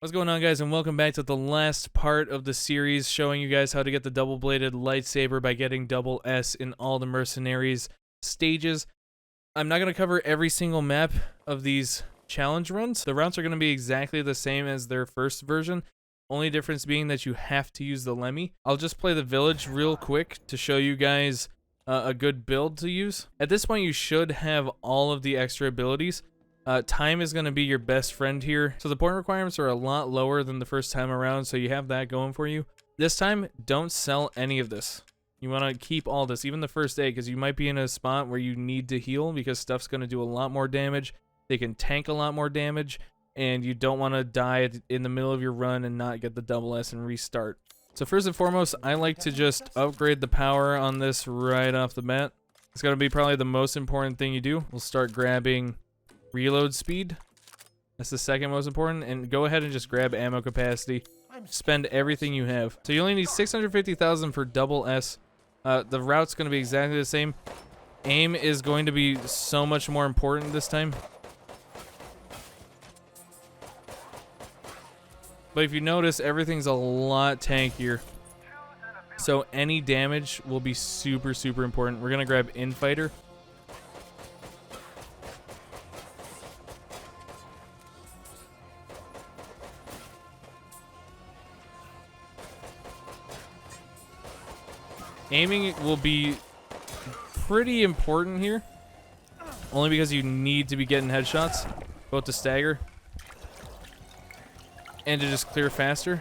What's going on, guys, and welcome back to the last part of the series showing you guys how to get the double-bladed lightsaber by getting double S in all the Mercenaries stages. I'm not going to cover every single map of these challenge runs. The routes are going to be exactly the same as their first version, only difference being that you have to use the Lemmy. I'll just play the village real quick to show you guys a good build to use. At this point, you should have all of the extra abilities. Time is going to be your best friend here. So the point requirements are a lot lower than the first time around, so you have that going for you. This time, don't sell any of this. You want to keep all this, even the first aid, because you might be in a spot where you need to heal because stuff's going to do a lot more damage. They can tank a lot more damage, and you don't want to die in the middle of your run and not get the double S and restart. So first and foremost, I like to just upgrade the power on this right off the bat. It's going to be probably the most important thing you do. We'll start grabbing reload speed. That's the second most important, and go ahead and just grab ammo capacity. Spend everything you have. So you only need 650,000 for double S. The route's going to be exactly the same. Aim is going to be so much more important this time. But if you notice, everything's a lot tankier. So any damage will be super, super important. We're going to grab Infighter. Aiming will be pretty important here, only because you need to be getting headshots, both to stagger and to just clear faster.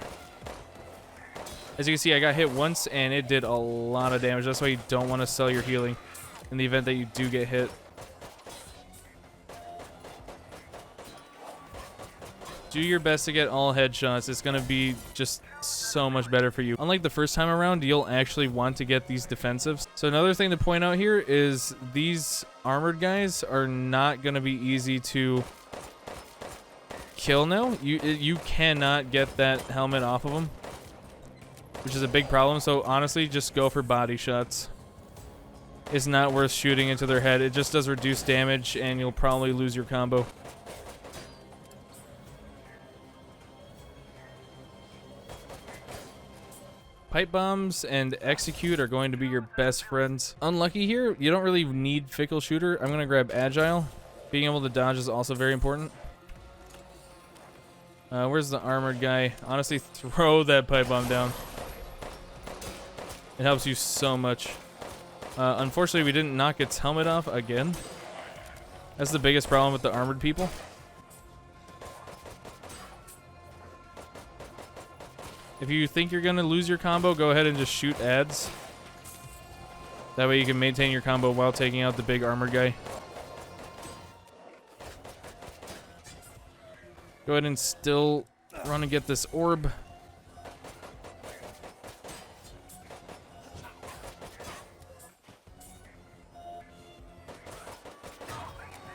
As you can see, I got hit once and it did a lot of damage. That's why you don't want to sell your healing in the event that you do get hit. Do your best to get all headshots. It's going to be just so much better for you. Unlike the first time around, you'll actually want to get these defensives. So another thing to point out here is these armored guys are not going to be easy to kill now. You cannot get that helmet off of them, which is a big problem. So honestly, just go for body shots. It's not worth shooting into their head. It just does reduced damage and you'll probably lose your combo. Pipe bombs and execute are going to be your best friends. Unlucky here, you don't really need fickle shooter. I'm going to grab agile. Being able to dodge is also very important. Where's the armored guy? Honestly, throw that pipe bomb down. It helps you so much. Unfortunately, we didn't knock its helmet off again. That's the biggest problem with the armored people. If you think you're going to lose your combo, go ahead and just shoot ads. That way you can maintain your combo while taking out the big armored guy. Go ahead and still run and get this orb.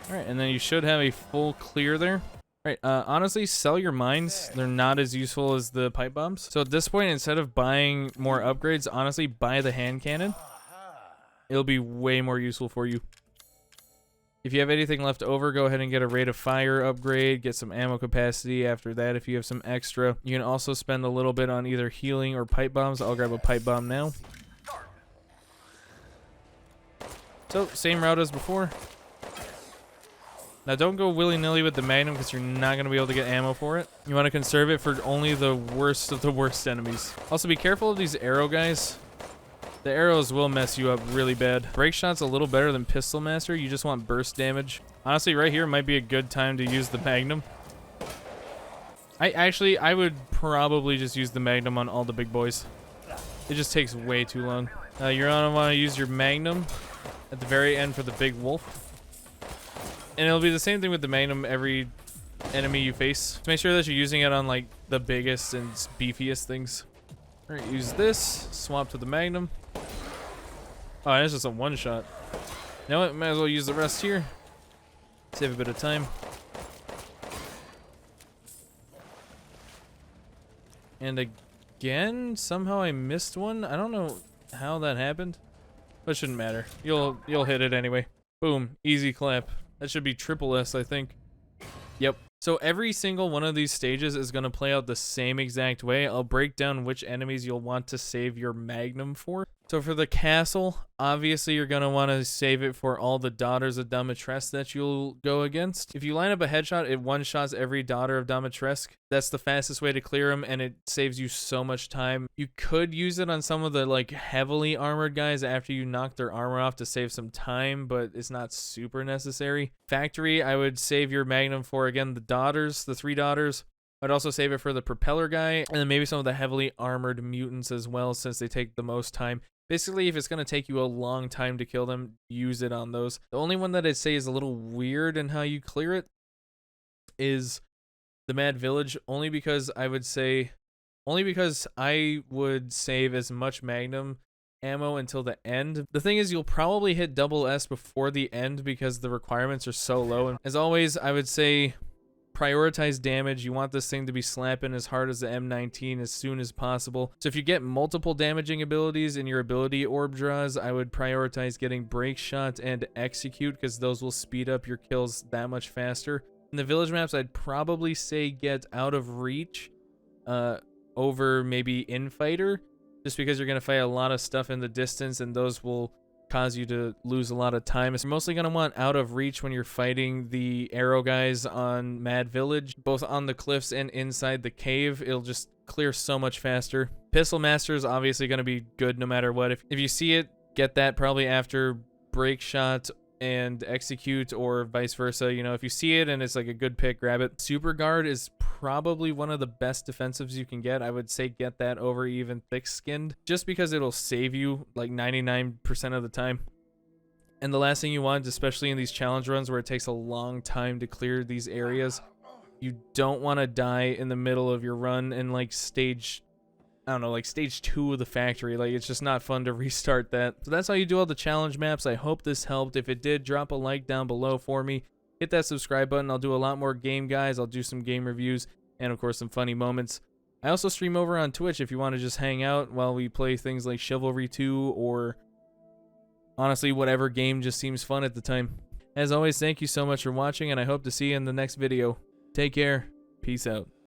Alright, and then you should have a full clear there. Right, honestly, sell your mines. They're not as useful as the pipe bombs. So at this point, instead of buying more upgrades, honestly, buy the hand cannon. It'll be way more useful for you. If you have anything left over, go ahead and get a rate of fire upgrade, get some ammo capacity after that if you have some extra. You can also spend a little bit on either healing or pipe bombs. I'll grab a pipe bomb now. So, same route as before. Now don't go willy-nilly with the Magnum because you're not going to be able to get ammo for it. You want to conserve it for only the worst of the worst enemies. Also be careful of these arrow guys. The arrows will mess you up really bad. Break shot's a little better than Pistol Master. You just want burst damage. Honestly, right here might be a good time to use the Magnum. I would probably just use the Magnum on all the big boys. It just takes way too long. You're going to want to use your Magnum at the very end for the big wolf. And it'll be the same thing with the Magnum every enemy you face. Just make sure that you're using it on like the biggest and beefiest things. Alright, use this. Swap to the Magnum. Oh, that's just a one shot. You know what? Might as well use the rest here. Save a bit of time. And again, somehow I missed one. I don't know how that happened, but it shouldn't matter. You'll hit it anyway. Boom, easy clap. That should be triple S, I think. Yep. So every single one of these stages is going to play out the same exact way. I'll break down which enemies you'll want to save your magnum for. So for the castle, obviously you're going to want to save it for all the daughters of Dimitrescu that you'll go against. If you line up a headshot, it one-shots every daughter of Dimitrescu. That's the fastest way to clear them, and it saves you so much time. You could use it on some of the like heavily armored guys after you knock their armor off to save some time, but it's not super necessary. Factory, I would save your magnum for, again, the daughters, the 3 daughters. I'd also save it for the propeller guy, and then maybe some of the heavily armored mutants as well, since they take the most time. Basically, if it's going to take you a long time to kill them, use it on those. The only one that I'd say is a little weird in how you clear it is the Mad Village, only because I would save as much magnum ammo until the end. The thing is, you'll probably hit double S before the end because the requirements are so low. And as always, I would say prioritize damage. You want this thing to be slapping as hard as the M19 as soon as possible. So if you get multiple damaging abilities in your ability orb draws, I would prioritize getting break shot and execute, because those will speed up your kills that much faster. In the village maps, I'd probably say get out of reach over maybe infighter, just because you're going to fight a lot of stuff in the distance, and those will cause you to lose a lot of time. So you're mostly going to want out of reach when you're fighting the arrow guys on Mad Village, both on the cliffs and inside the cave. It'll just clear so much faster. Pistol Master is obviously going to be good no matter what. If you see it, get that probably after break shot and execute, or vice versa. You know, if you see it and it's like a good pick, grab it. Super Guard is probably one of the best defensives you can get. I would say get that over even thick skinned, just because it'll save you like 99% of the time. And the last thing you want, especially in these challenge runs where it takes a long time to clear these areas, you don't want to die in the middle of your run in like stage, I don't know, like stage 2 of the factory. Like, it's just not fun to restart that. So that's how you do all the challenge maps. I hope this helped. If it did, drop a like down below for me. Hit that subscribe button. I'll do a lot more game guys. I'll do some game reviews and, of course, some funny moments. I also stream over on Twitch if you want to just hang out while we play things like Chivalry 2 or, honestly, whatever game just seems fun at the time. As always, thank you so much for watching, and I hope to see you in the next video. Take care. Peace out.